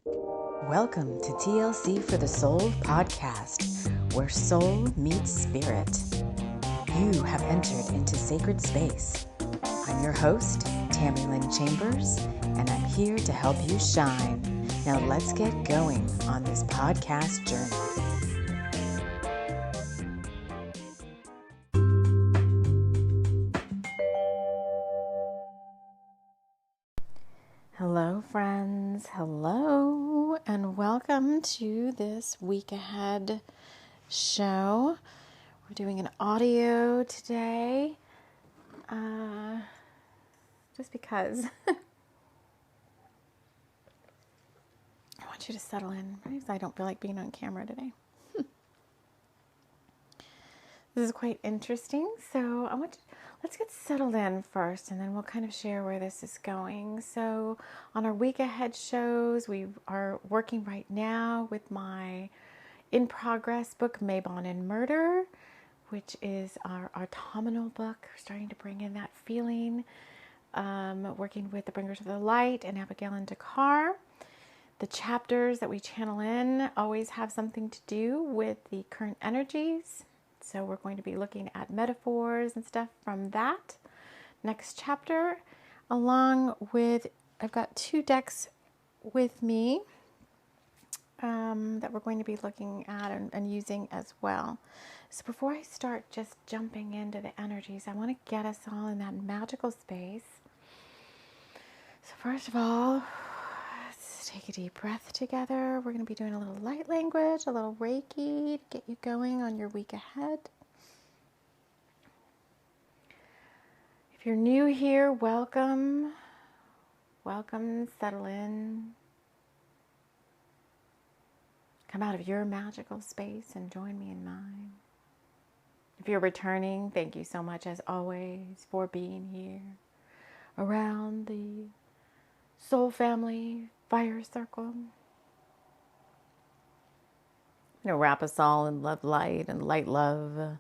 Welcome to TLC for the Soul podcast, where soul meets spirit. You have entered into sacred space. I'm your host, TAMI Chambers, and I'm here to help you shine. Now let's get going on this podcast journey. Hello, friends. Hello, and welcome to this week ahead show. We're doing an audio today, just because I want you to settle in. Because I don't feel like being on camera today. This is quite interesting, so let's get settled in first, and then we'll kind of share where this is going. So on our week ahead shows, we are working right now with my in-progress book, Mabon and Murder, which is our autumnal book. We're starting to bring in that feeling, working with the Bringers of the Light and Abigail and Dakar. The chapters that we channel in always have something to do with the current energies. So we're going to be looking at metaphors and stuff from that next chapter, along with, I've got 2 decks with me that we're going to be looking at and using as well. So before I start just jumping into the energies, I want to get us all in that magical space. So first of all, let's take a deep breath together. We're going to be doing a little light language, a little REIKI to get you going on your week ahead. If you're new here, welcome. Welcome, settle in. Come out of your magical space and join me in mine. If you're returning, thank you so much as always for being here around the Soul Family Fire Circle. Wrap us all in love light and light love,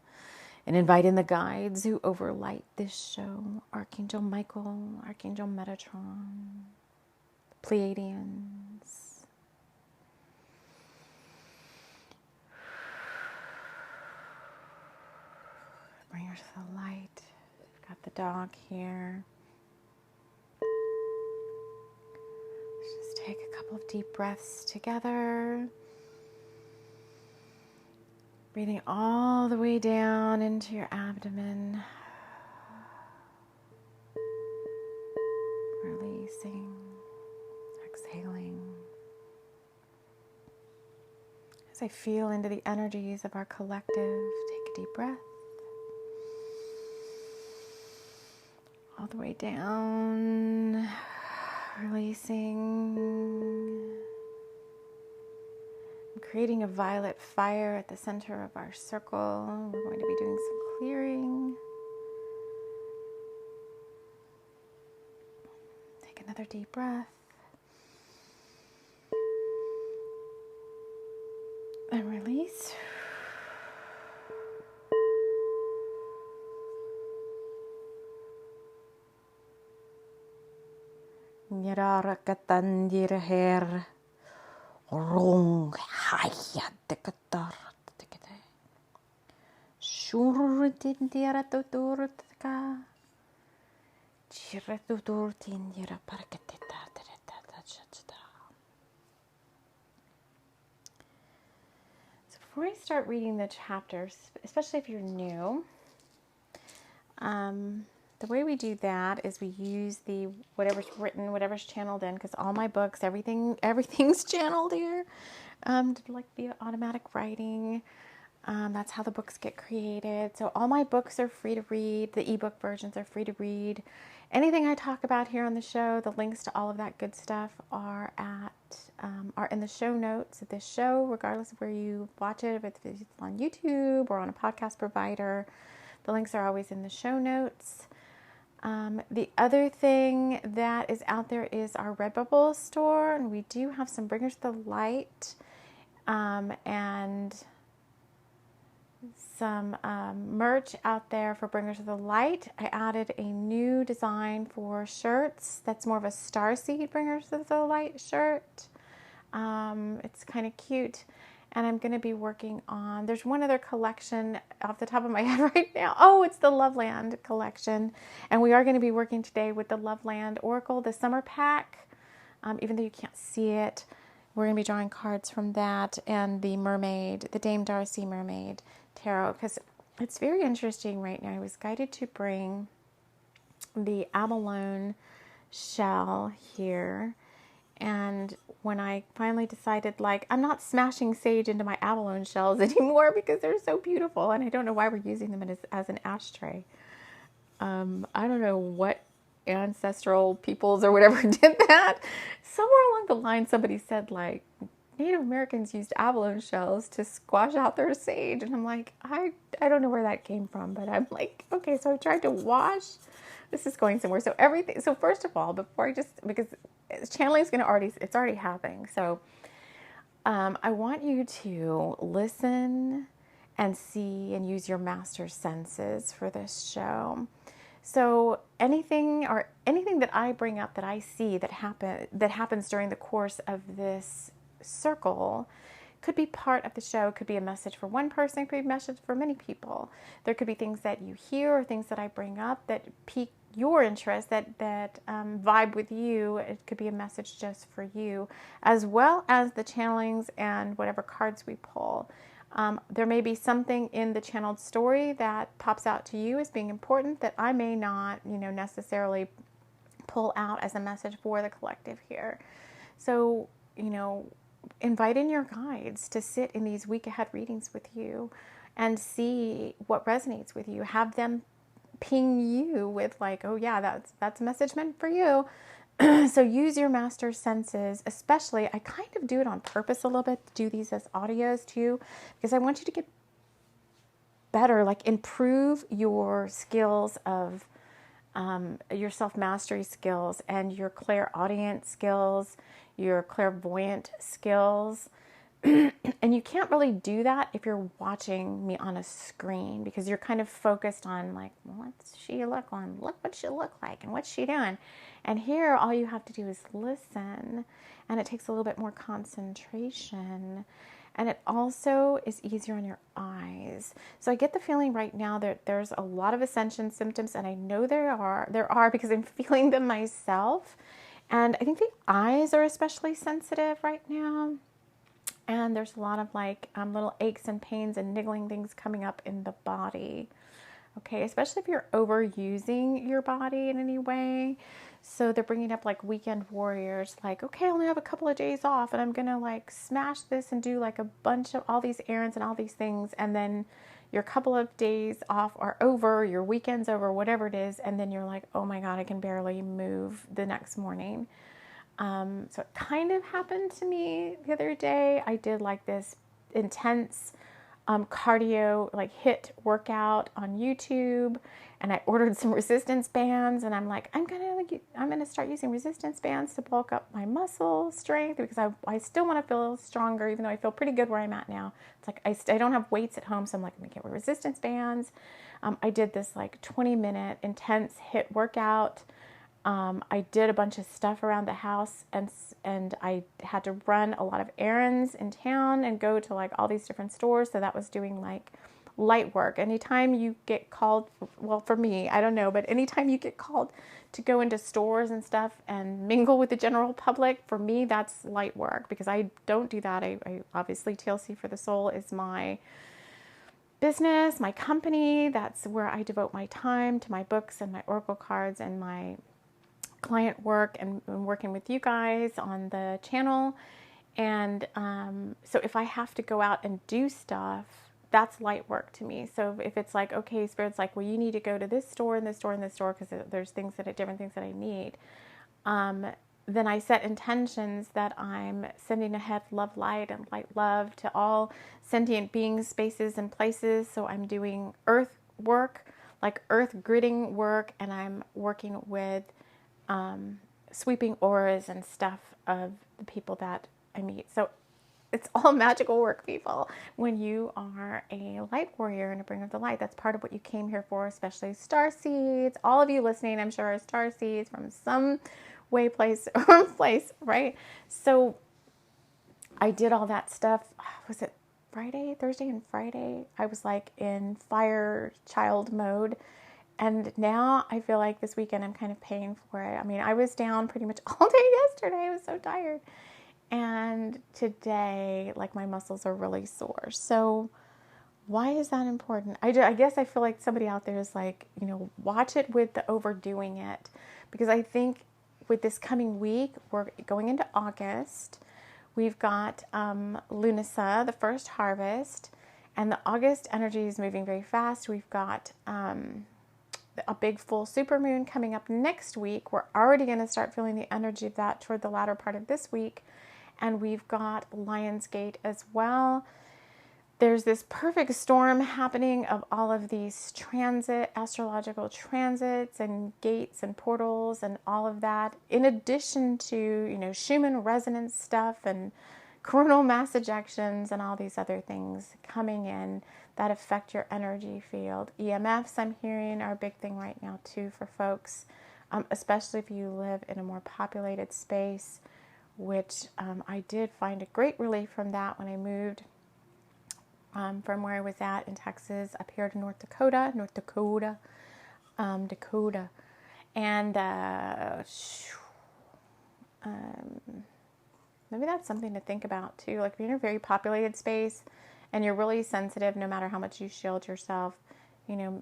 and invite in the guides who overlight this show: Archangel Michael, Archangel Metatron, Pleiadians. Bringers of the light. We've got the dog here. Let's just take a couple of deep breaths together. Breathing all the way down into your abdomen. Releasing, exhaling. As I feel into the energies of our collective, take a deep breath. All the way down, releasing. I'm creating a violet fire at the center of our circle. We're going to be doing some clearing. Take another deep breath. And release. Nyarara katandira her rong haya dekatar dekete shur tindira tutur ka chira tutur tindira parketeta chachta. So before I start reading the chapters, especially if you're new, the way we do that is we use the whatever's written, whatever's channeled in, because all my books, everything's channeled here, like via automatic writing. That's how the books get created. So all my books are free to read. The ebook versions are free to read. Anything I talk about here on the show, the links to all of that good stuff are in the show notes of this show, regardless of where you watch it, if it's on YouTube or on a podcast provider. The links are always in the show notes. The other thing that is out there is our Redbubble store, and we do have some Bringers of the Light and some merch out there for Bringers of the Light. I added a new design for shirts that's more of a starseed Bringers of the Light shirt. It's kind of cute. And I'm going to be working on, there's one other collection off the top of my head right now. Oh, it's the Loveland collection. And we are going to be working today with the Loveland Oracle, the summer pack. Even though you can't see it, we're going to be drawing cards from that and the mermaid, the Dame Darcy Mermaid Tarot, because it's very interesting right now. I was guided to bring the abalone shell here. And when I finally decided, like, I'm not smashing sage into my abalone shells anymore because they're so beautiful. And I don't know why we're using them as an ashtray. I don't know what ancestral peoples or whatever did that. Somewhere along the line, somebody said, like, Native Americans used abalone shells to squash out their sage. And I'm like, I don't know where that came from. But I'm like, okay, so I tried to wash. This is going somewhere. So everything. So first of all, before because channeling is it's already happening. So I want you to listen and see and use your master senses for this show. So anything that I bring up that I see that happens during the course of this circle could be part of the show, could be a message for one person, could be a message for many people. There could be things that you hear or things that I bring up that pique your interest, that vibe with you. It could be a message just for you, as well as the channelings and whatever cards we pull. There may be something in the channeled story that pops out to you as being important that I may not, necessarily pull out as a message for the collective here. So, invite in your guides to sit in these week ahead readings with you and see what resonates with you. Have them ping you with like, oh yeah, that's a message meant for you. So use your master senses, especially, I kind of do it on purpose a little bit, do these as audios too, because I want you to get better, like improve your skills of your self-mastery skills and your clairaudient skills, your clairvoyant skills. And you can't really do that if you're watching me on a screen, because you're kind of focused on like, well, what's she look on? Look what she look like and what's she doing? And here, all you have to do is listen, and it takes a little bit more concentration. And it also is easier on your eyes. So I get the feeling right now that there's a lot of ascension symptoms, and I know there are because I'm feeling them myself. And I think the eyes are especially sensitive right now. And there's a lot of like little aches and pains and niggling things coming up in the body. Okay, especially if you're overusing your body in any way. So they're bringing up like weekend warriors, like, okay, I only have a couple of days off and I'm going to like smash this and do like a bunch of all these errands and all these things. And then your couple of days off are over, your weekend's over, whatever it is. And then you're like, oh my God, I can barely move the next morning. So it kind of happened to me the other day. I did like this intense cardio, like HIIT workout on YouTube, and I ordered some resistance bands, and I'm like, I'm gonna start using resistance bands to bulk up my muscle strength, because I still want to feel stronger, even though I feel pretty good where I'm at now. It's like I don't have weights at home, so I'm like, I'm gonna get resistance bands. I did this like 20-minute intense HIIT workout. I did a bunch of stuff around the house, and I had to run a lot of errands in town and go to like all these different stores. So that was doing like light work. Anytime you get called, well, for me, I don't know, but anytime you get called to go into stores and stuff and mingle with the general public, for me, that's light work, because I don't do that. I obviously, TLC for the Soul is my business, my company. That's where I devote my time to my books and my oracle cards and my client work and working with you guys on the channel. And so if I have to go out and do stuff, that's light work to me. So if it's like, okay, Spirit's like, well, you need to go to this store and this store and this store because there's different things that I need. Then I set intentions that I'm sending ahead love, light, and light love to all sentient beings, spaces, and places. So I'm doing earth work, like earth gridding work, and I'm working with sweeping auras and stuff of the people that I meet. So it's all magical work, people. When you are a light warrior and a bringer of the light, that's part of what you came here for, especially star seeds. All of you listening, I'm sure, are star seeds from some way, place, or place, right? So I did all that stuff. Was it Thursday and Friday? I was like in fire child mode. And now I feel like this weekend I'm kind of paying for it. I mean, I was down pretty much all day yesterday. I was so tired. And today, like, my muscles are really sore. So why is that important? I guess I feel like somebody out there is like, watch it with the overdoing it. Because I think with this coming week, we're going into August. We've got Lunasa, the first harvest. And the August energy is moving very fast. We've got a big full supermoon coming up next week. We're already going to start feeling the energy of that toward the latter part of this week. And we've got Lionsgate as well. There's this perfect storm happening of all of these astrological transits and gates and portals and all of that, in addition to, Schumann resonance stuff and coronal mass ejections and all these other things coming in that affect your energy field. EMFs, I'm hearing, are a big thing right now too for folks, especially if you live in a more populated space, which I did find a great relief from that when I moved from where I was at in Texas up here to Dakota. And maybe that's something to think about too. Like, if you're in a very populated space and you're really sensitive, no matter how much you shield yourself,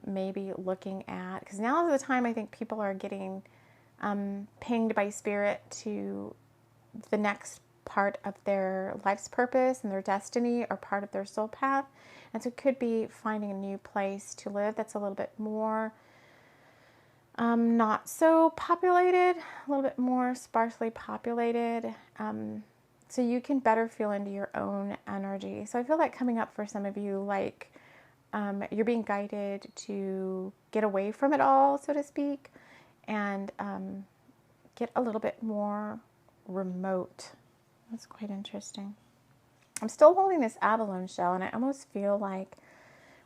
maybe looking at, because now is the time I think people are getting pinged by spirit to the next part of their life's purpose and their destiny, or part of their soul path. And so it could be finding a new place to live that's a little bit more not so populated, a little bit more sparsely populated, so you can better feel into your own energy. So I feel like coming up for some of you, like you're being guided to get away from it all, so to speak, and get a little bit more remote. That's quite interesting. I'm still holding this abalone shell, and I almost feel like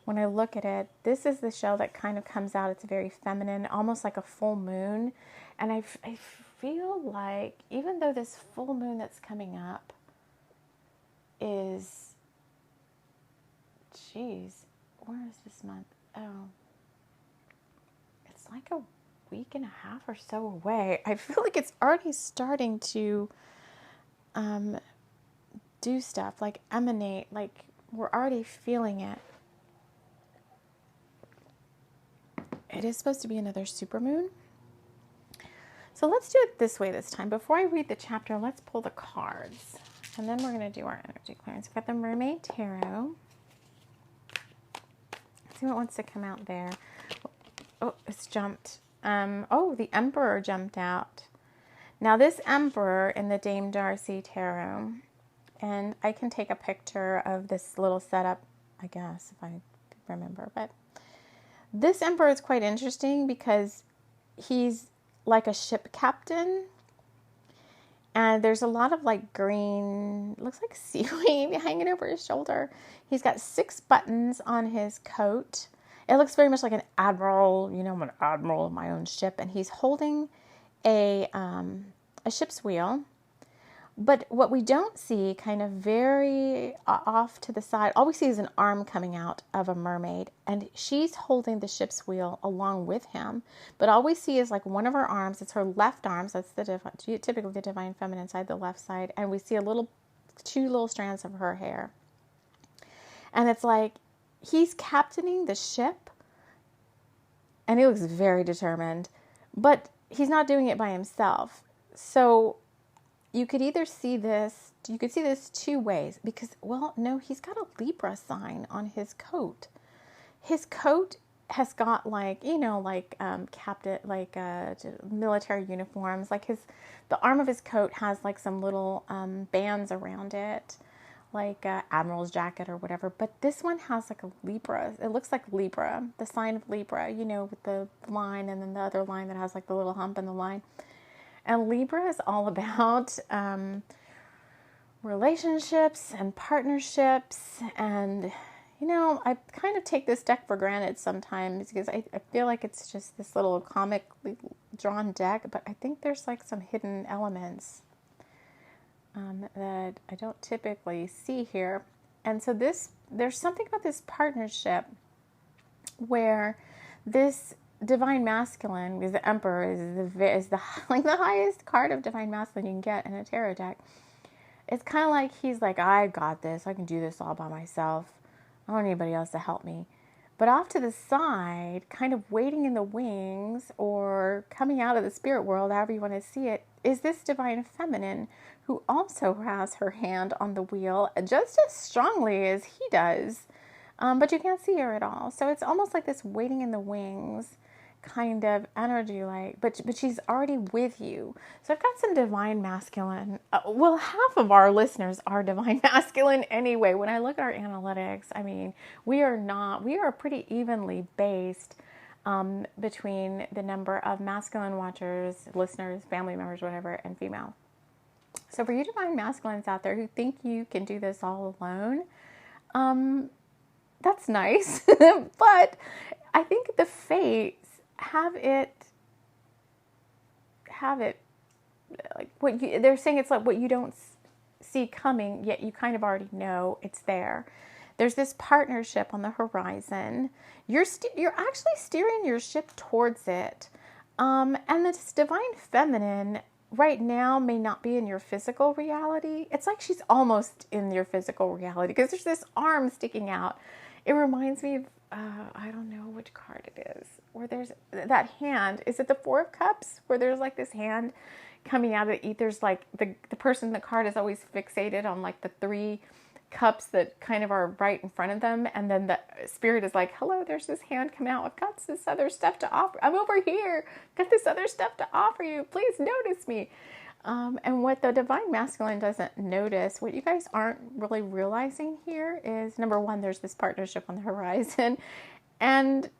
when I look at it, this is the shell that kind of comes out. It's very feminine, almost like a full moon. And I feel like, even though this full moon that's coming up is, where is this month? Oh, it's like a week and a half or so away. I feel like it's already starting to do stuff, like emanate, like we're already feeling it. It is supposed to be another supermoon. So let's do it this way this time. Before I read the chapter, let's pull the cards. And then we're going to do our energy clearance. We've got the Mermaid Tarot. Let's see what wants to come out there. Oh, it's jumped. The Emperor jumped out. Now this Emperor in the Dame Darcy Tarot, and I can take a picture of this little setup, I guess, if I remember. But this Emperor is quite interesting because he's like a ship captain, and there's a lot of like green, looks like seaweed hanging over his shoulder. He's got 6 buttons on his coat. It looks very much like an admiral. I'm an admiral of my own ship, and he's holding a ship's wheel. But what we don't see, kind of very off to the side, all we see is an arm coming out of a mermaid, and she's holding the ship's wheel along with him. But all we see is like one of her arms. It's her left arm, so that's typically the divine feminine side, the left side, and we see 2 little strands of her hair. And it's like he's captaining the ship, and he looks very determined, but he's not doing it by himself. So you could see this 2 ways, because, he's got a Libra sign on his coat. His coat has got captain, military uniforms. Like the arm of his coat has like some little bands around it, like admiral's jacket or whatever. But this one has like a Libra. It looks like Libra, the sign of Libra, with the line and then the other line that has like the little hump in the line. And Libra is all about relationships and partnerships. And, I kind of take this deck for granted sometimes because I feel like it's just this little comically drawn deck. But I think there's like some hidden elements that I don't typically see here. And so there's something about this partnership where this divine masculine, because the Emperor is the like the highest card of divine masculine you can get in a tarot deck. It's kind of like he's like, I got this. I can do this all by myself. I don't need anybody else to help me. But off to the side, kind of waiting in the wings or coming out of the spirit world, however you want to see it, is this divine feminine who also has her hand on the wheel just as strongly as he does. But you can't see her at all. So it's almost like this waiting in the wings kind of energy, like, but she's already with you. So I've got some divine masculine. Well, half of our listeners are divine masculine anyway. When I look at our analytics, I mean, we are pretty evenly based between the number of masculine watchers, listeners, family members, whatever, and female. So for you divine masculines out there who think you can do this all alone, that's nice. But I think the fates have it like what they're saying. It's like what you don't see coming, yet you kind of already know it's there. There's this partnership on the horizon. You're actually steering your ship towards it. And this divine feminine right now may not be in your physical reality. It's like she's almost in your physical reality because there's this arm sticking out. It reminds me of, I don't know which card it is, where there's that hand. Is it the Four of Cups? Where there's like this hand coming out of it. There's like the person in the card is always fixated on like the three cups that kind of are right in front of them. And then the spirit is like, hello, there's this hand coming out. I've got this other stuff to offer. I'm over here. Got this other stuff to offer you. Please notice me. And what the divine masculine doesn't notice, what you guys aren't really realizing here is, number one, there's this partnership on the horizon. And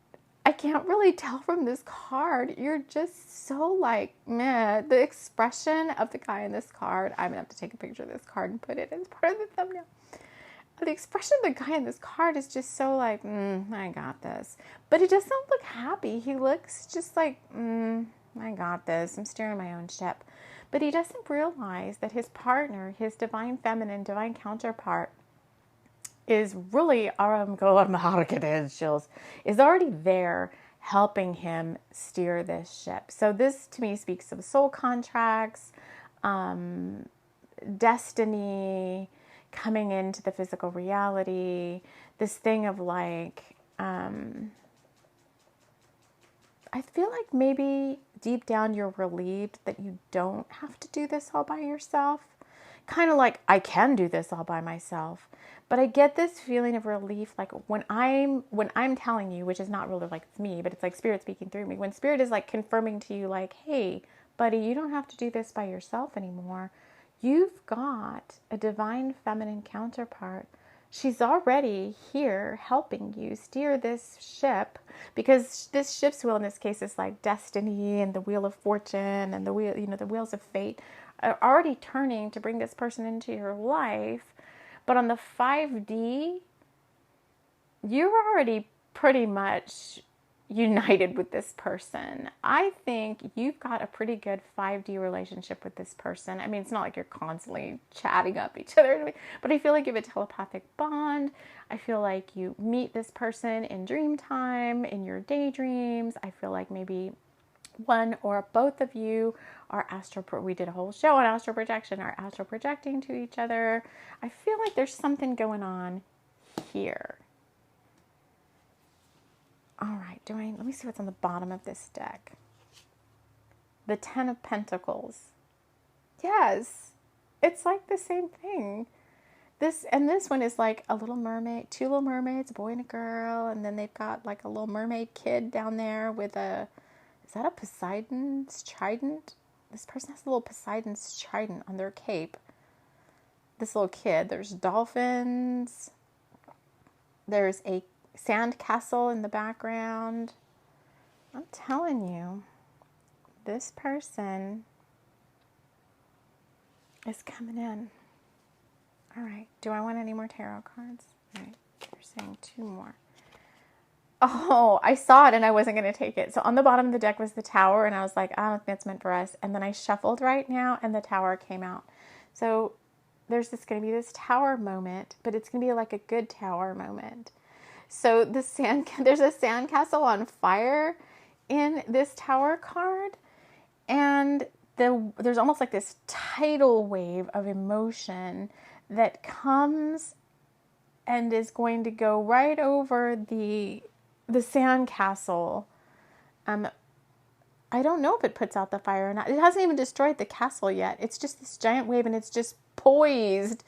I can't really tell from this card. You're just so like, meh. The expression of the guy in this card, I'm going to have to take a picture of this card and put it as part of the thumbnail. The expression of the guy in this card is just so like, I got this. But he doesn't look happy. He looks just like, I got this. I'm steering my own ship. But he doesn't realize that his partner, his divine feminine, divine counterpart, is really, is already there helping him steer this ship. So this to me speaks of soul contracts, destiny, coming into the physical reality, this thing of like, I feel like maybe deep down you're relieved that you don't have to do this all by yourself. Kind of like, I can do this all by myself. But I get this feeling of relief, like when I'm telling you, which is not really like it's me, but it's like spirit speaking through me. When spirit is like confirming to you, like, hey, buddy, you don't have to do this by yourself anymore. You've got a divine feminine counterpart. She's already here helping you steer this ship, because this ship's wheel in this case is like destiny and the wheel of fortune and the wheel, the wheels of fate are already turning to bring this person into your life. But on the 5D, you're already pretty much united with this person. I think you've got a pretty good 5D relationship with this person. I mean, it's not like you're constantly chatting up each other, but I feel like you have a telepathic bond. I feel like you meet this person in dream time, in your daydreams. I feel like maybe one or both of you are we did a whole show on astral projection, are astral projecting to each other. I feel like there's something going on here. All right, let me see what's on the bottom of this deck. The 10 of Pentacles. Yes, it's like the same thing. This one is like a little mermaid, two little mermaids, a boy and a girl, and then they've got like a little mermaid kid down there with is that a Poseidon's trident? This person has a little Poseidon's trident on their cape. This little kid. There's dolphins. There's a sand castle in the background. I'm telling you, this person is coming in. All right. Do I want any more tarot cards? All right. You're saying 2 more. Oh, I saw it and I wasn't going to take it. So on the bottom of the deck was the tower, and I was like, I don't think that's meant for us. And then I shuffled right now and the tower came out. So there's going to be this tower moment, but it's going to be like a good tower moment. So there's a sandcastle on fire in this tower card, and there's almost like this tidal wave of emotion that comes and is going to go right over the sandcastle. I don't know if it puts out the fire or not. It hasn't even destroyed the castle yet. It's just this giant wave, and it's just poised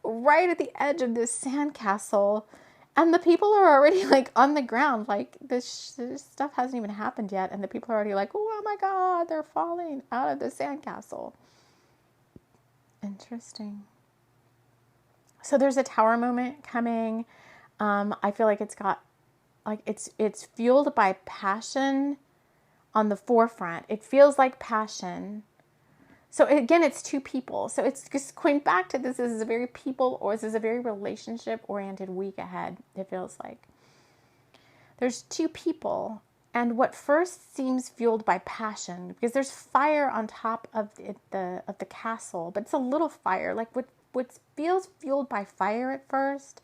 right at the edge of this sandcastle. And the people are already like on the ground, like this stuff hasn't even happened yet. And the people are already like, oh my God, they're falling out of the sandcastle. Interesting. So there's a tower moment coming. I feel like it's fueled by passion on the forefront. It feels like passion. So again, it's two people. So it's just going back to this is a very people, or this is a very relationship-oriented week ahead, it feels like. There's two people, and what first seems fueled by passion, because there's fire on top of the castle, but it's a little fire. Like what feels fueled by fire at first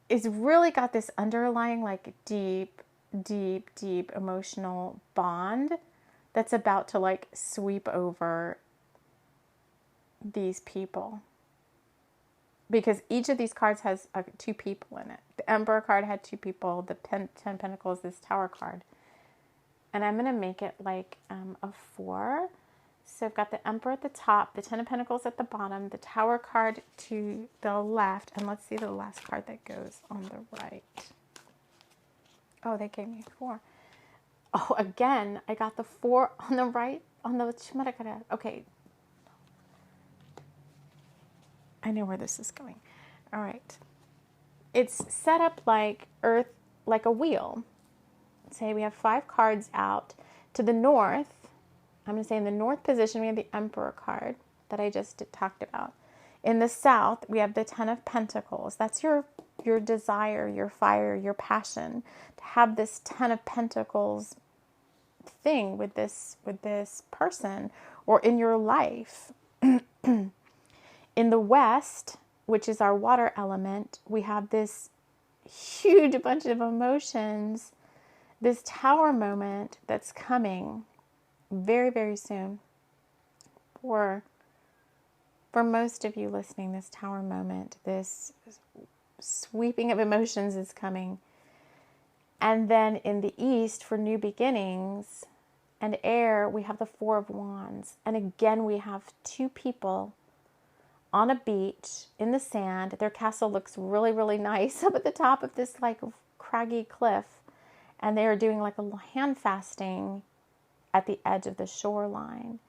is really got this underlying like deep emotional bond that's about to like sweep over these people. Because each of these cards has two people in it. The Emperor card had two people. The 10 Pentacles, this Tower card. And I'm going to make it like a 4. So I've got the Emperor at the top, the 10 of Pentacles at the bottom, the Tower card to the left. And let's see the last card that goes on the right. Oh, they gave me 4. Oh, again, I got the 4 on the right, on the Chimarakara. Okay. I know where this is going. All right. It's set up like Earth, like a wheel. Say we have 5 cards out. To the north, I'm going to say in the north position, we have the Emperor card that I just talked about. In the south, we have the 10 of Pentacles. That's your desire, your fire, your passion. To have this 10 of Pentacles thing with this person or in your life. In the west, which is our water element, we have this huge bunch of emotions, this tower moment that's coming very, very soon. For most of you listening, this tower moment, this sweeping of emotions is coming. And then in the east, for new beginnings and air, we have the 4 of Wands. And again, we have 2 people on a beach in the sand. Their castle looks really, really nice up at the top of this like craggy cliff. And they are doing like a hand fasting at the edge of the shoreline.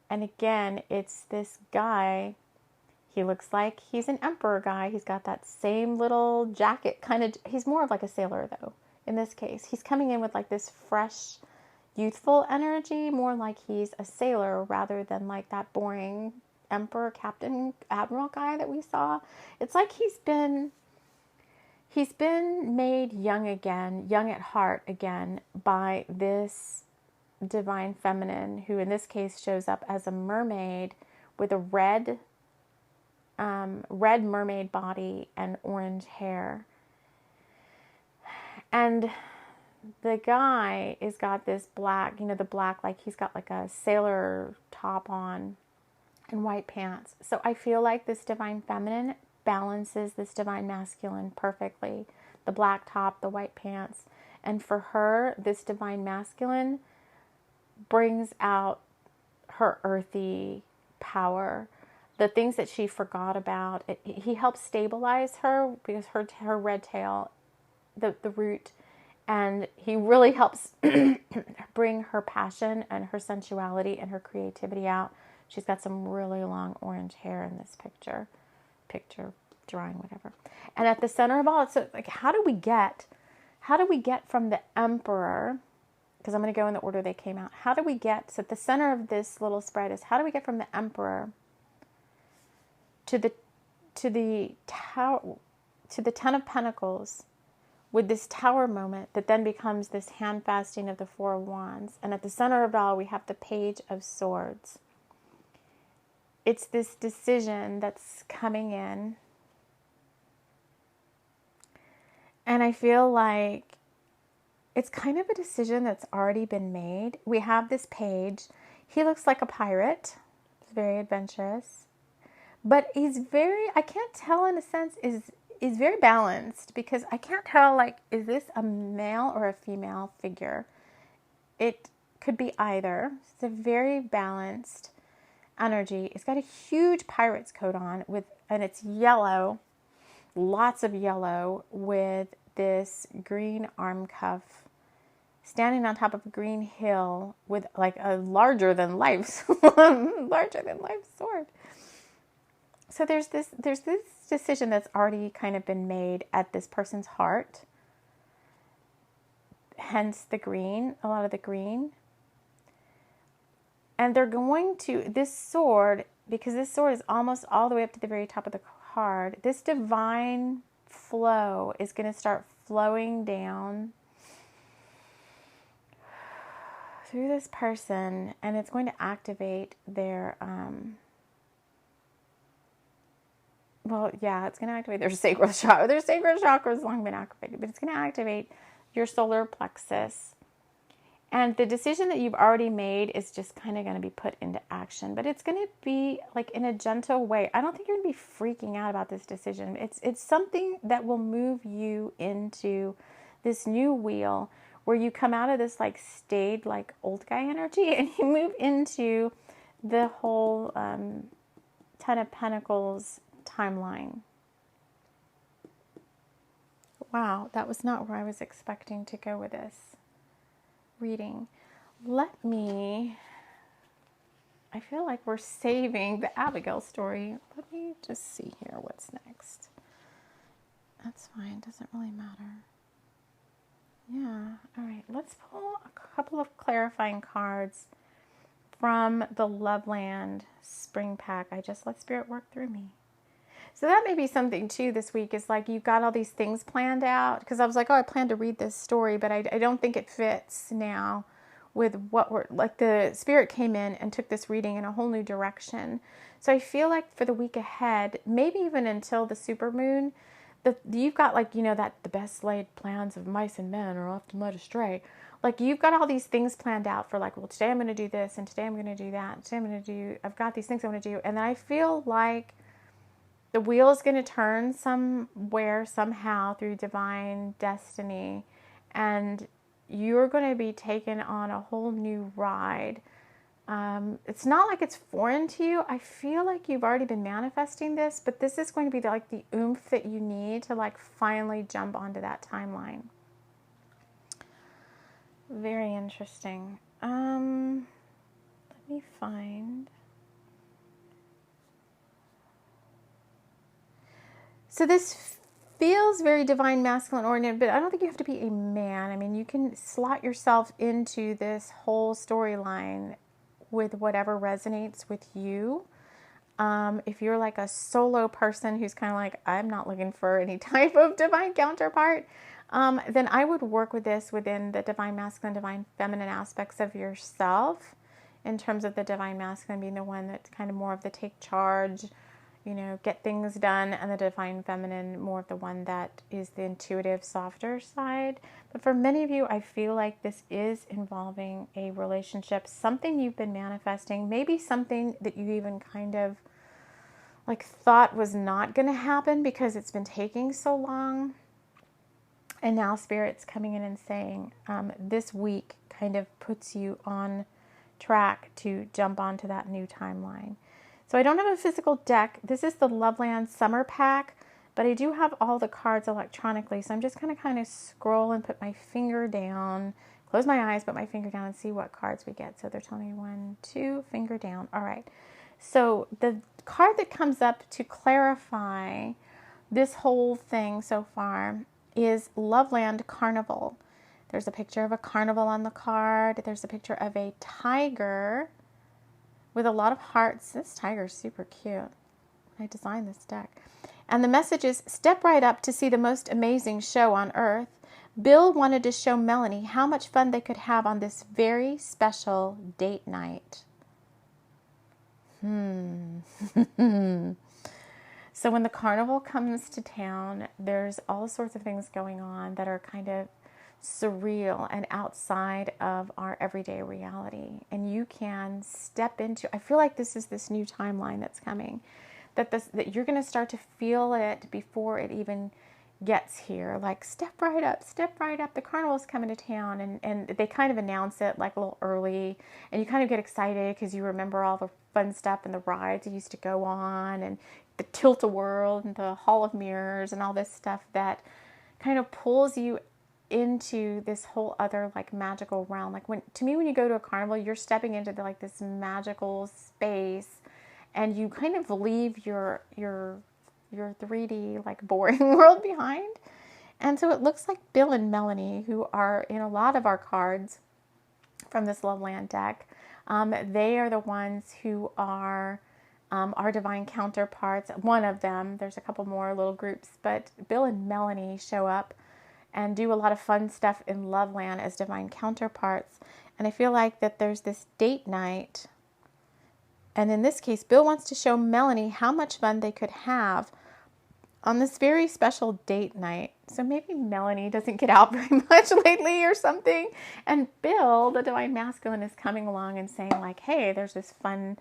And again, it's this guy. He looks like he's an emperor guy. He's got that same little jacket kind of. He's more of like a sailor though. In this case, he's coming in with like this fresh, youthful energy, more like he's a sailor rather than like that boring emperor, captain, admiral guy that we saw. It's like he's been made young again, young at heart again by this divine feminine, who in this case shows up as a mermaid with a red mermaid body and orange hair. And the guy has got this black, the black, like he's got like a sailor top on and white pants. So I feel like this divine feminine balances this divine masculine perfectly. The black top, the white pants. And for her, this divine masculine brings out her earthy power. The things that she forgot about. He helps stabilize her because her red tail, the root, and he really helps bring her passion and her sensuality and her creativity out. She's got some really long orange hair in this picture drawing, whatever. And at the center of all, it's like, how do we get from the Emperor, because I'm going to go in the order they came out. How do we get, so at the center of this little spread is, how do we get from the Emperor to the 10 of Pentacles with this tower moment that then becomes this hand fasting of the 4 of Wands. And at the center of it all, we have the Page of Swords. it's this decision that's coming in. And I feel like it's kind of a decision that's already been made. We have this page. He looks like a pirate. He's very adventurous. But he's very, I can't tell in a sense, is very balanced, because I can't tell, like, is this a male or a female figure? It could be either. It's a very balanced energy. It's got a huge pirate's coat on and it's yellow, lots of yellow, with this green arm cuff, standing on top of a green hill with like a larger than life sword. So there's this decision that's already kind of been made at this person's heart. Hence the green, a lot of the green. And they're going to, this sword, because this sword is almost all the way up to the very top of the card, this divine flow is going to start flowing down through this person, and it's going to activate their, it's going to activate their sacral chakra. Their sacral chakra has long been activated, but it's going to activate your solar plexus. And the decision that you've already made is just kind of going to be put into action, but it's going to be like in a gentle way. I don't think you're going to be freaking out about this decision. It's something that will move you into this new wheel where you come out of this like staid, like old guy energy, and you move into the whole Ten of Pentacles timeline. Wow, that was not where I was expecting to go with this reading. I feel like we're saving the Abigail story. Let me just see here what's next. That's fine, doesn't really matter. Yeah, all right, let's pull a couple of clarifying cards from the Loveland Spring Pack. I just let Spirit work through me. So that may be something too this week, is like you've got all these things planned out, because I was like, oh, I plan to read this story, but I don't think it fits now with what we're, like the Spirit came in and took this reading in a whole new direction. So I feel like for the week ahead, maybe even until the supermoon, you've got like, that the best laid plans of mice and men are often led astray. Like you've got all these things planned out for like, well, today I'm going to do this, and today I'm going to do that. I've got these things I want to do. And then I feel like the wheel is going to turn somewhere, somehow, through divine destiny, and you're going to be taken on a whole new ride. It's not like it's foreign to you. I feel like you've already been manifesting this, but this is going to be like the oomph that you need to like finally jump onto that timeline. Very interesting. Let me find... So this feels very divine masculine oriented, but I don't think you have to be a man. I mean, you can slot yourself into this whole storyline with whatever resonates with you. If you're like a solo person who's kind of like, I'm not looking for any type of divine counterpart, then I would work with this within the divine masculine, divine feminine aspects of yourself, in terms of the divine masculine being the one that's kind of more of the take charge, get things done, and the divine feminine more of the one that is the intuitive, softer side. But for many of you, I feel like this is involving a relationship, something you've been manifesting, maybe something that you even kind of like thought was not going to happen because it's been taking so long. And now Spirit's coming in and saying, this week kind of puts you on track to jump onto that new timeline. So I don't have a physical deck. This is the Loveland Summer Pack, but I do have all the cards electronically. So I'm just going to kind of scroll and put my finger down, close my eyes, put my finger down and see what cards we get. So they're telling me 1, 2, finger down. All right. So the card that comes up to clarify this whole thing so far is Loveland Carnival. There's a picture of a carnival on the card. There's a picture of a tiger with a lot of hearts. This tiger is super cute. I designed this deck. And the message is, step right up to see the most amazing show on earth. Bill wanted to show Melanie how much fun they could have on this very special date night. So when the carnival comes to town, there's all sorts of things going on that are kind of surreal and outside of our everyday reality. And you can step into, I feel like this is this new timeline that's coming, that you're going to start to feel it before it even gets here. Like, step right up, the carnival's coming to town. And they kind of announce it like a little early, and you kind of get excited because you remember all the fun stuff and the rides you used to go on, and the Tilt-A-Whirl and the Hall of Mirrors and all this stuff that kind of pulls you into this whole other like magical realm. Like, when you go to a carnival, you're stepping into like this magical space, and you kind of leave your 3D like boring world behind. And so it looks like Bill and Melanie, who are in a lot of our cards from this Loveland deck, they are the ones who are our divine counterparts. One of them, there's a couple more little groups, but Bill and Melanie show up and do a lot of fun stuff in Loveland as divine counterparts. And I feel like that there's this date night. And in this case, Bill wants to show Melanie how much fun they could have on this very special date night. So maybe Melanie doesn't get out very much lately or something. And Bill, the divine masculine, is coming along and saying like, hey, there's this fun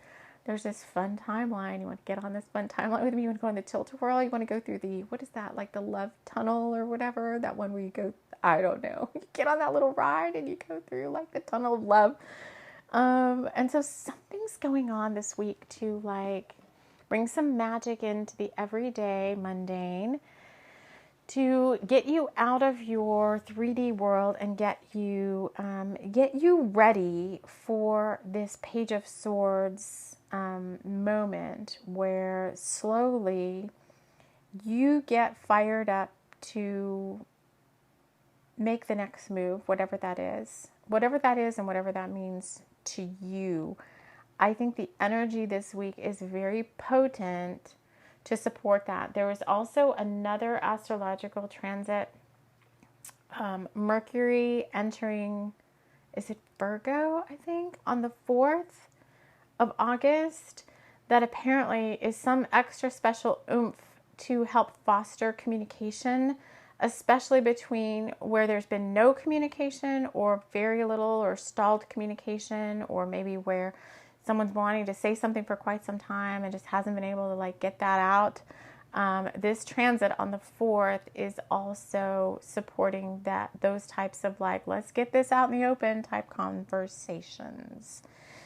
timeline. You want to get on this fun timeline with me? You want to go on the Tilt-A-Whirl? You want to go through the, what is that? Like the love tunnel or whatever? That one where you go, I don't know. You get on that little ride and you go through like the tunnel of love. And so something's going on this week to like bring some magic into the everyday mundane, to get you out of your 3D world and get you ready for this Page of Swords moment where slowly you get fired up to make the next move, whatever that is and whatever that means to you. I think the energy this week is very potent to support that. There was also another astrological transit, Mercury entering, is it Virgo, I think, on the 4th of August, that apparently is some extra special oomph to help foster communication, especially between where there's been no communication or very little or stalled communication, or maybe where someone's wanting to say something for quite some time and just hasn't been able to like get that out. This transit on the 4th is also supporting those types of like, let's get this out in the open type conversations.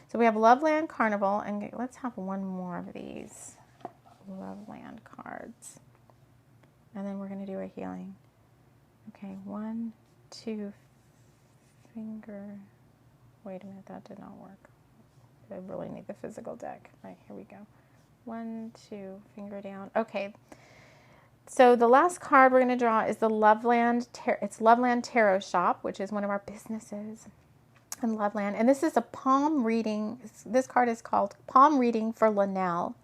So we have Loveland Carnival, and let's have one more of these Loveland cards. And then we're going to do a healing. Okay, 1, 2, finger. Wait a minute, that did not work. I really need the physical deck. All right, here we go. 1, 2, finger down. Okay. So the last card we're going to draw is the Loveland Tarot Shop, which is one of our businesses in Loveland. And this is a palm reading. This card is called Palm Reading for Linnell.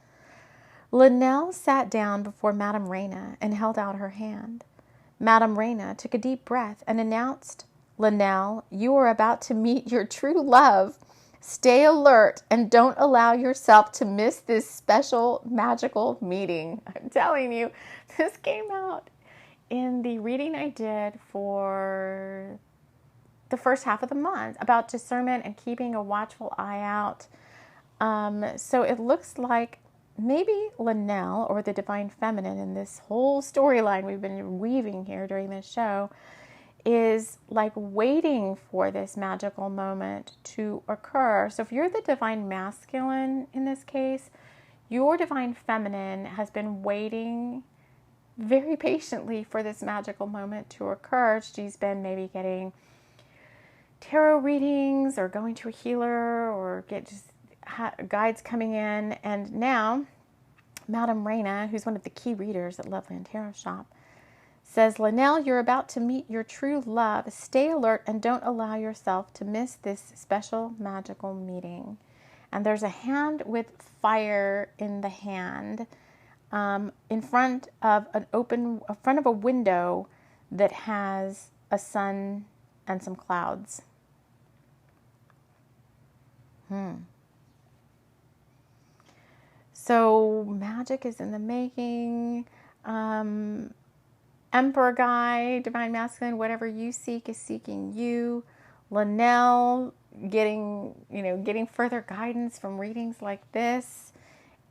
Linnell sat down before Madame Reina and held out her hand. Madame Reina took a deep breath and announced, Linnell, you are about to meet your true love. Stay alert and don't allow yourself to miss this special magical meeting. I'm telling you, this came out in the reading I did for the first half of the month about discernment and keeping a watchful eye out. So it looks like maybe Linnell, or the divine feminine in this whole storyline we've been weaving here during this show, is like waiting for this magical moment to occur. So if you're the divine masculine in this case, your divine feminine has been waiting very patiently for this magical moment to occur. She's been maybe getting tarot readings or going to a healer or get just guides coming in. And now Madame Reina, who's one of the key readers at Loveland Tarot Shop, says, Linnell, you're about to meet your true love. Stay alert and don't allow yourself to miss this special magical meeting. And there's a hand with fire in the hand in front of a window that has a sun and some clouds. So magic is in the making. Emperor guy, divine masculine, whatever you seek is seeking you. Linnell, getting further guidance from readings like this,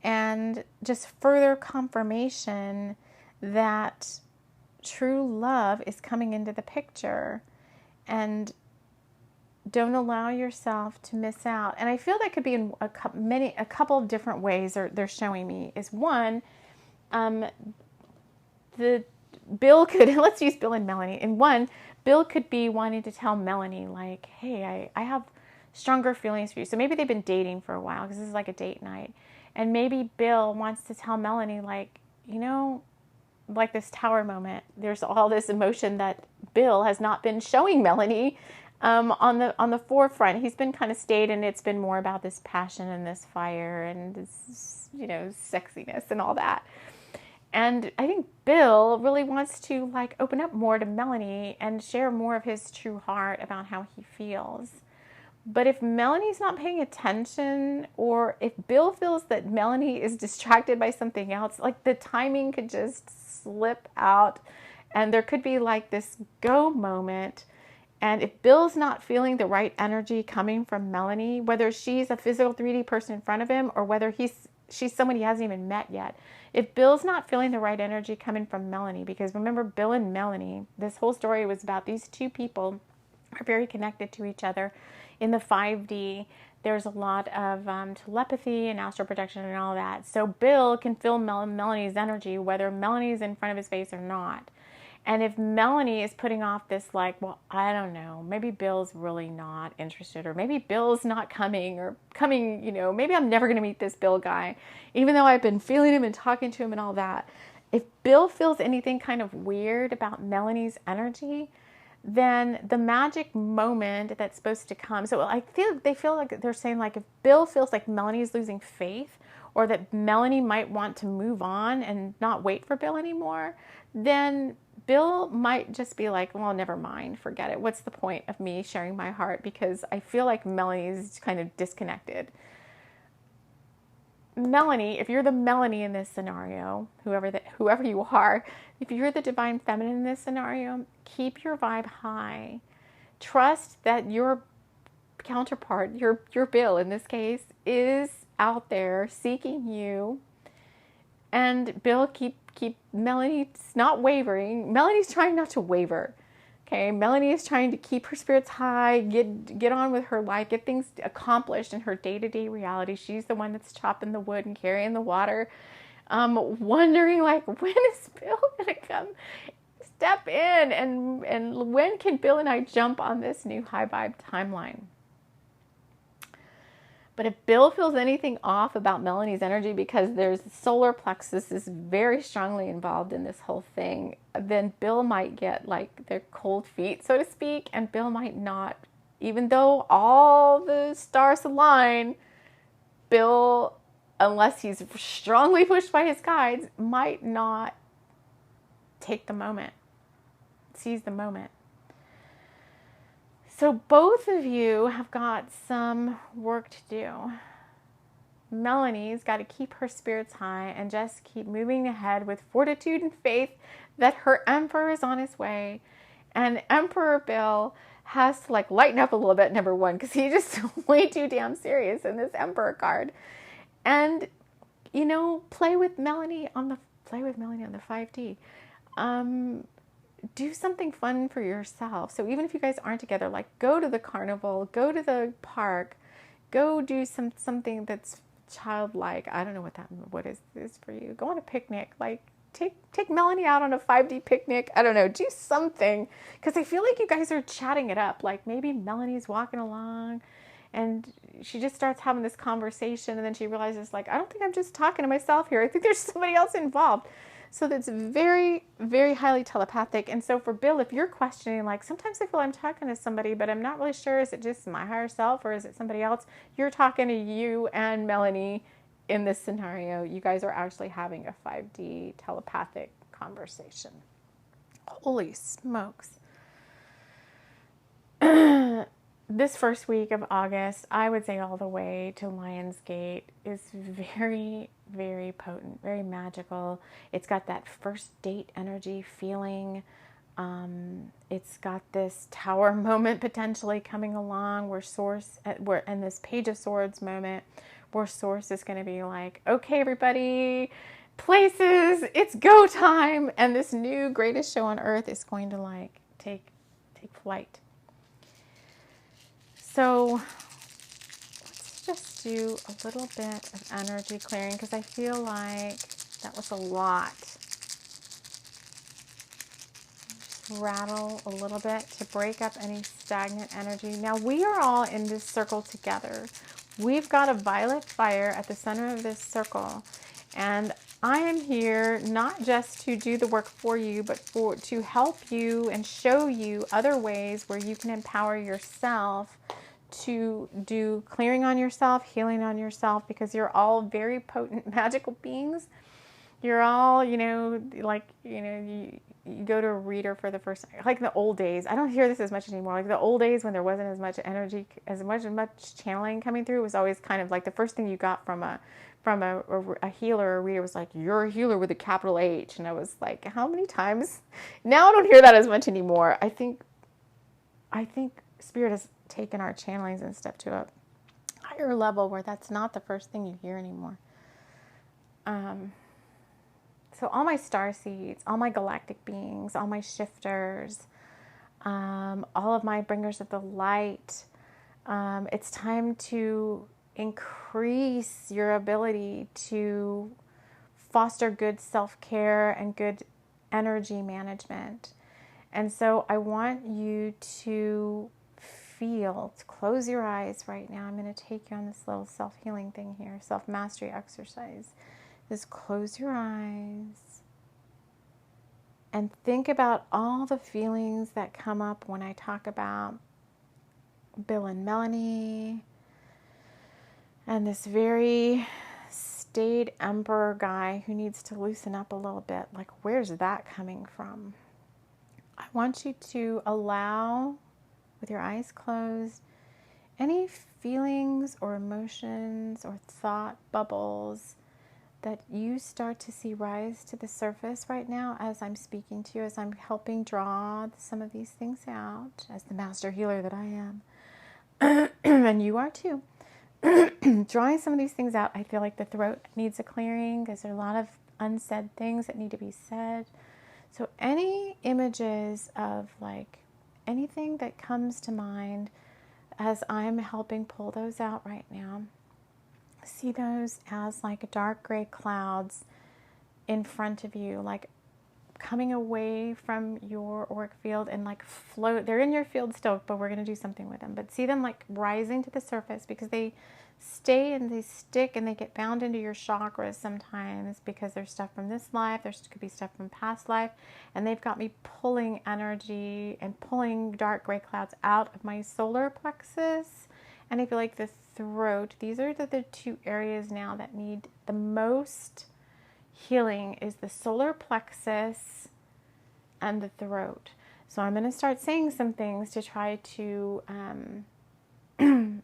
and just further confirmation that true love is coming into the picture. And don't allow yourself to miss out. And I feel that could be in a couple of different ways they're showing me. Is one, the Bill could, let's use Bill and Melanie. In one, Bill could be wanting to tell Melanie, like, hey, I have stronger feelings for you. So maybe they've been dating for a while, because this is like a date night. And maybe Bill wants to tell Melanie, like, like this tower moment, there's all this emotion that Bill has not been showing Melanie on the forefront. He's been kind of stayed, and it's been more about this passion and this fire and this, sexiness and all that. And I think Bill really wants to like open up more to Melanie and share more of his true heart about how he feels. But if Melanie's not paying attention, or if Bill feels that Melanie is distracted by something else, like the timing could just slip out, and there could be like this go moment. And if Bill's not feeling the right energy coming from Melanie, whether she's a physical 3D person in front of him or whether she's someone he hasn't even met yet, if Bill's not feeling the right energy coming from Melanie, because remember, Bill and Melanie, this whole story was about these two people are very connected to each other. In the 5D, there's a lot of telepathy and astral projection and all that. So Bill can feel Melanie's energy, whether Melanie's in front of his face or not. And if Melanie is putting off this, like, well, I don't know, maybe Bill's really not interested, or maybe Bill's not coming, or coming, maybe I'm never going to meet this Bill guy, even though I've been feeling him and talking to him and all that. If Bill feels anything kind of weird about Melanie's energy, then the magic moment that's supposed to come. So they feel like they're saying, like, if Bill feels like Melanie's losing faith, or that Melanie might want to move on and not wait for Bill anymore, then Bill might just be like, well, never mind, forget it. What's the point of me sharing my heart? Because I feel like Melanie's kind of disconnected. Melanie, if you're the Melanie in this scenario, whoever you are, if you're the divine feminine in this scenario, keep your vibe high. Trust that your counterpart, your Bill in this case, is out there seeking you. And Bill, keep Melanie's not wavering. Melanie's trying not to waver. Okay, Melanie is trying to keep her spirits high, get on with her life, get things accomplished in her day-to-day reality. She's the one that's chopping the wood and carrying the water, wondering, like, when is Bill gonna come step in, and when can Bill and I jump on this new high vibe timeline? But if Bill feels anything off about Melanie's energy, because there's solar plexus is very strongly involved in this whole thing, then Bill might get like their cold feet, so to speak, and Bill might not, even though all the stars align, Bill, unless he's strongly pushed by his guides, might not take the moment, seize the moment. So both of you have got some work to do. Melanie's got to keep her spirits high and just keep moving ahead with fortitude and faith that her emperor is on his way. And Emperor Bill has to like lighten up a little bit, number one, because he's just way too damn serious in this emperor card. And, play with Melanie on the 5D. Do something fun for yourself. So even if you guys aren't together, like go to the carnival, go to the park, go do something that's childlike. I don't know what is this for you. Go on a picnic, like take Melanie out on a 5D picnic. I don't know, do something, because I feel like you guys are chatting it up. Like maybe Melanie's walking along and she just starts having this conversation, and then she realizes, like, I don't think I'm just talking to myself here. I think there's somebody else involved. So that's very, very highly telepathic. And so for Bill, if you're questioning, like, sometimes I feel I'm talking to somebody, but I'm not really sure, is it just my higher self or is it somebody else? You're talking to you and Melanie in this scenario. You guys are actually having a 5D telepathic conversation. Holy smokes. this first week of August, I would say all the way to Lionsgate, is very, very potent, very magical. It's got that first date energy feeling. It's got this tower moment potentially coming along where and this Page of Swords moment where Source is going to be like, okay, everybody, places, it's go time. And this new greatest show on earth is going to like take flight. So let's just do a little bit of energy clearing because I feel like that was a lot. Just rattle a little bit to break up any stagnant energy. Now we are all in this circle together. We've got a violet fire at the center of this circle, and I am here not just to do the work for you, but to help you and show you other ways where you can empower yourself to do clearing on yourself, healing on yourself, because you're all very potent magical beings. You're all, you go to a reader for the first time, like in the old days. I don't hear this as much anymore. Like the old days when there wasn't as much energy, as much channeling coming through, it was always kind of like the first thing you got from a healer or a reader was like, you're a healer with a capital H. And I was like, how many times? Now I don't hear that as much anymore. I think Spirit has taken our channelings and stuff to a higher level where that's not the first thing you hear anymore. So all my star seeds, all my galactic beings, all my shifters, all of my bringers of the light, it's time to increase your ability to foster good self-care and good energy management. And so I want you to close your eyes right now. I'm going to take you on this little self-healing thing here, self-mastery exercise. Just close your eyes and think about all the feelings that come up when I talk about Bill and Melanie and this very staid emperor guy who needs to loosen up a little bit. Like, where's that coming from? I want you to allow, with your eyes closed, any feelings or emotions or thought bubbles that you start to see rise to the surface right now as I'm speaking to you, as I'm helping draw some of these things out, as the master healer that I am. And you are too. Drawing some of these things out, I feel like the throat needs a clearing because there are a lot of unsaid things that need to be said. So any images of like anything that comes to mind as I'm helping pull those out right now, see those as like dark gray clouds in front of you, like coming away from your auric field and like float. They're in your field still, but we're going to do something with them. But see them like rising to the surface because they stay and they stick and they get bound into your chakras sometimes because there's stuff from this life, there could be stuff from past life, and they've got me pulling energy and pulling dark gray clouds out of my solar plexus. And I feel like the throat, these are the two areas now that need the most healing, is the solar plexus and the throat. So I'm going to start saying some things to try to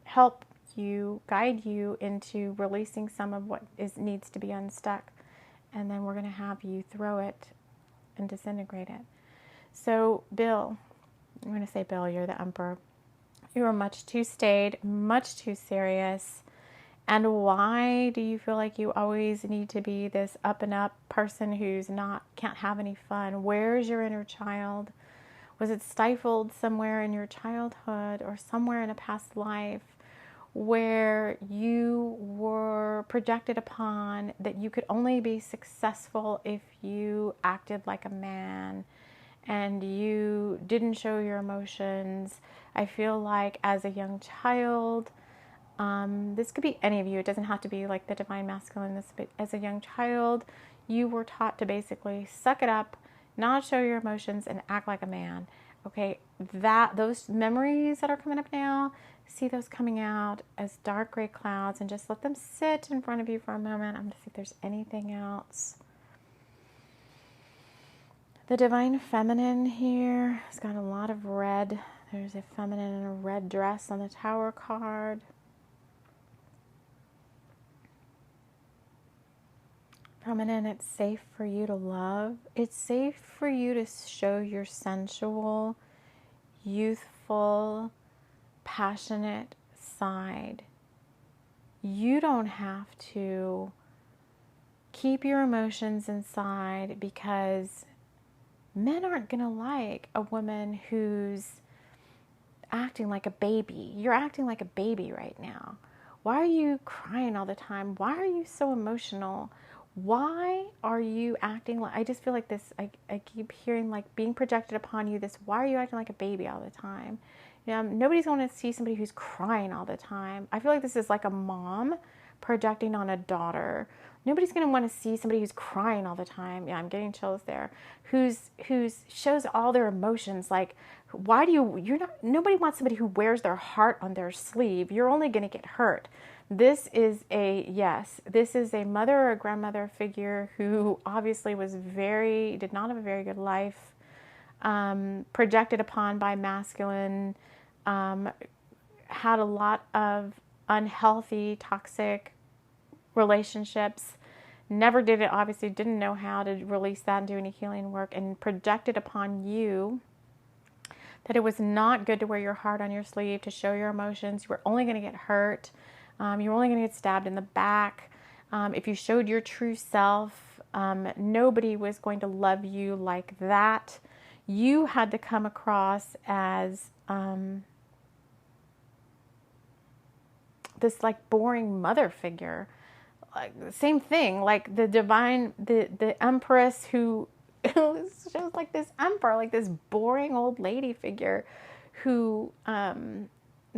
help you, guide you into releasing some of what needs to be unstuck. And then we're going to have you throw it and disintegrate it. So Bill, I'm going to say Bill, you're the emperor. You are much too staid, much too serious. And why do you feel like you always need to be this up and up person who's can't have any fun? Where's your inner child? Was it stifled somewhere in your childhood or somewhere in a past life where you were projected upon that you could only be successful if you acted like a man and you didn't show your emotions? I feel like as a young child, this could be any of you. It doesn't have to be like the divine masculine. But as a young child, you were taught to basically suck it up, not show your emotions, and act like a man. Okay, those memories that are coming up now, see those coming out as dark gray clouds, and just let them sit in front of you for a moment. I'm going to see if there's anything else. The divine feminine here has got a lot of red There's a feminine in a red dress on the Tower card. Feminine, it's safe for you to love. It's safe for you to show your sensual, youthful, passionate side. You don't have to keep your emotions inside, because men aren't going to like a woman who's acting like a baby. You're acting like a baby right now. Why are you crying all the time? Why are you so emotional? Why are you acting like, I just feel like this, I keep hearing like being projected upon you this, why are you acting like a baby all the time? Nobody's going to see somebody who's crying all the time. I feel like this is like a mom projecting on a daughter. Nobody's going to want to see somebody who's crying all the time. Yeah, I'm getting chills there. Who's shows all their emotions. Like, why do nobody wants somebody who wears their heart on their sleeve. You're only going to get hurt. This is a mother or a grandmother figure who obviously did not have a very good life, projected upon by masculine, had a lot of unhealthy, toxic relationships, never did it, obviously didn't know how to release that and do any healing work, and projected upon you that it was not good to wear your heart on your sleeve, to show your emotions. You were only going to get hurt. You were only going to get stabbed in the back. If you showed your true self, nobody was going to love you like that. You had to come across as this like boring mother figure. Like, same thing, like the divine, the empress who shows like this emperor, like this boring old lady figure who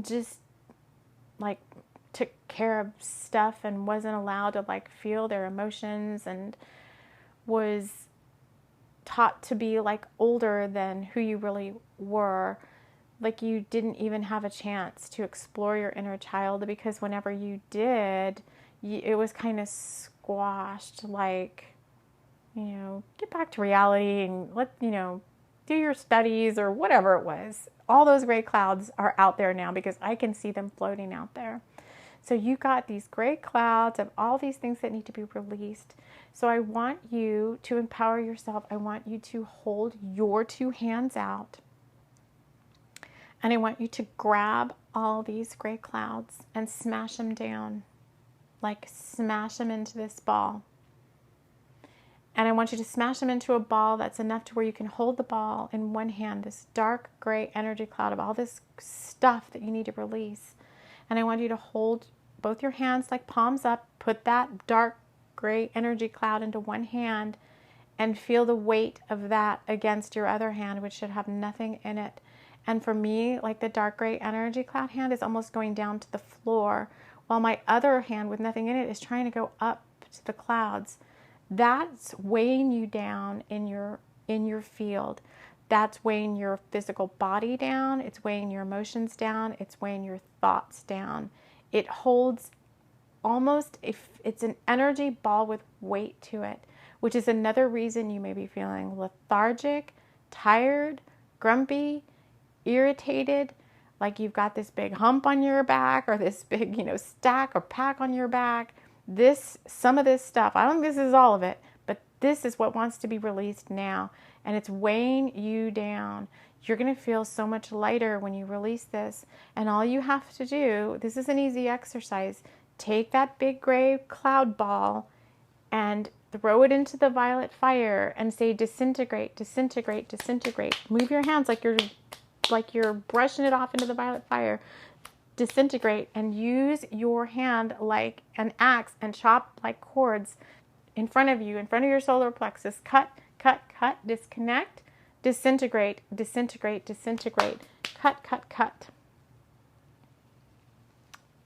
just like took care of stuff and wasn't allowed to like feel their emotions, and was taught to be like older than who you really were. Like, you didn't even have a chance to explore your inner child, because whenever you did, it was kind of squashed, like, get back to reality and do your studies or whatever it was. All those gray clouds are out there now, because I can see them floating out there. So you got these gray clouds of all these things that need to be released. So I want you to empower yourself. I want you to hold your two hands out. And I want you to grab all these gray clouds and smash them down. Like, smash them into this ball. And I want you to smash them into a ball that's enough to where you can hold the ball in one hand, this dark gray energy cloud of all this stuff that you need to release. And I want you to hold both your hands like palms up, put that dark gray energy cloud into one hand, and feel the weight of that against your other hand, which should have nothing in it. And for me, like, the dark gray energy cloud hand is almost going down to the floor, while my other hand with nothing in it is trying to go up to the clouds. That's weighing you down in your field. That's weighing your physical body down. It's weighing your emotions down. It's weighing your thoughts down. It holds almost, it's an energy ball with weight to it, which is another reason you may be feeling lethargic, tired, grumpy, irritated, like you've got this big hump on your back, or this big, stack or pack on your back. Some of this stuff, I don't think this is all of it, but this is what wants to be released now, and it's weighing you down. You're going to feel so much lighter when you release this, and all you have to do, this is an easy exercise, take that big gray cloud ball and throw it into the violet fire and say, disintegrate, disintegrate, disintegrate. Move your hands like you're brushing it off into the violet fire. Disintegrate, and use your hand like an axe and chop like cords in front of you, in front of your solar plexus. Cut, cut, cut, disconnect, disintegrate, disintegrate, disintegrate, cut, cut, cut.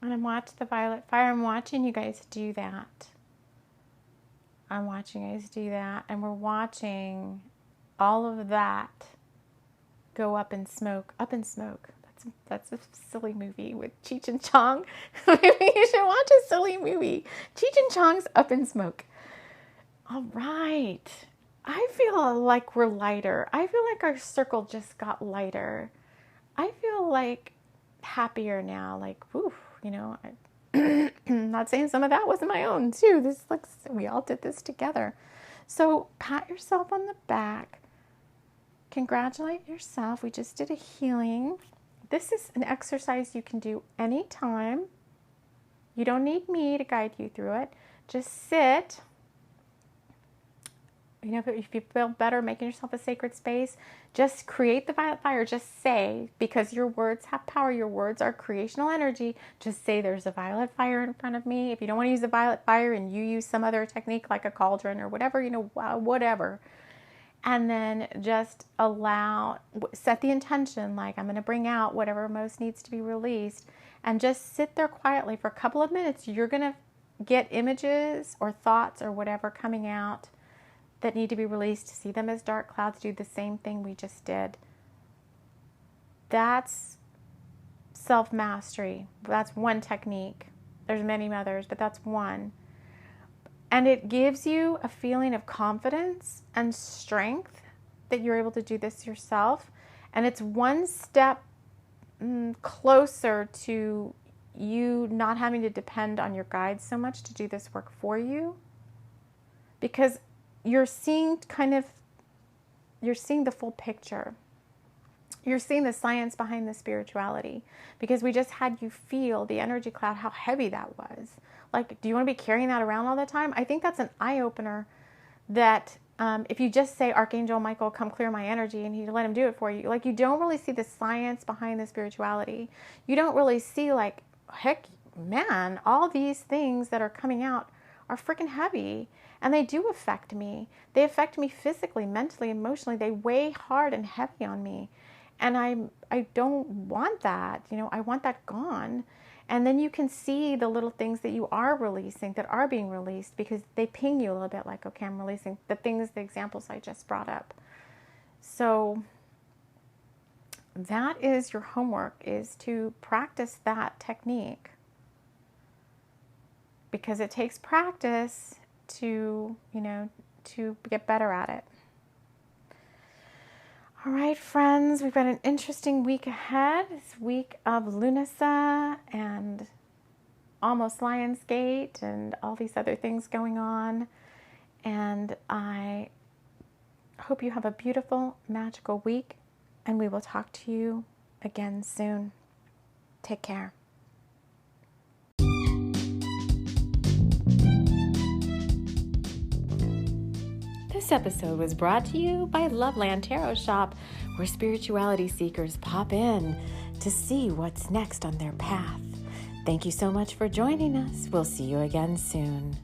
And I'm watching the violet fire. I'm watching you guys do that. I'm watching you guys do that. And we're watching all of that go up in smoke, up in smoke. That's a silly movie with Cheech and Chong. Maybe you should watch a silly movie. Cheech and Chong's Up in Smoke. All right. I feel like we're lighter. I feel like our circle just got lighter. I feel like happier now, like, whew, I'm not saying some of that wasn't my own too. We all did this together. So pat yourself on the back. Congratulate yourself. We just did a healing. This is an exercise you can do anytime. You don't need me to guide you through it. Just sit. If you feel better making yourself a sacred space, just create the violet fire. Just say, because your words have power, your words are creational energy. Just say there's a violet fire in front of me. If you don't want to use the violet fire and you use some other technique like a cauldron or whatever, whatever. And then just set the intention, like I'm going to bring out whatever most needs to be released, and just sit there quietly for a couple of minutes. You're going to get images or thoughts or whatever coming out that need to be released. See them as dark clouds. Do the same thing we just did. That's self-mastery. That's one technique. There's many others, but that's one. And it gives you a feeling of confidence and strength that you're able to do this yourself. And it's one step closer to you not having to depend on your guides so much to do this work for you. Because you're seeing the full picture. You're seeing the science behind the spirituality, because we just had you feel the energy cloud, how heavy that was. Like, do you want to be carrying that around all the time? I think that's an eye-opener that if you just say, Archangel Michael, come clear my energy, and you let him do it for you, like, you don't really see the science behind the spirituality. You don't really see, like, heck, man, all these things that are coming out are freaking heavy. And they do affect me. They affect me physically, mentally, emotionally. They weigh hard and heavy on me. And I don't want that. I want that gone. And then you can see the little things that you are releasing, that are being released, because they ping you a little bit like, okay, I'm releasing the examples I just brought up. So that is your homework, is to practice that technique. Because it takes practice to get better at it. All right, friends, we've got an interesting week ahead. This week of Lunasa and almost Lionsgate and all these other things going on. And I hope you have a beautiful, magical week, and we will talk to you again soon. Take care. This episode was brought to you by Loveland Tarot Shop, where spirituality seekers pop in to see what's next on their path. Thank you so much for joining us. We'll see you again soon.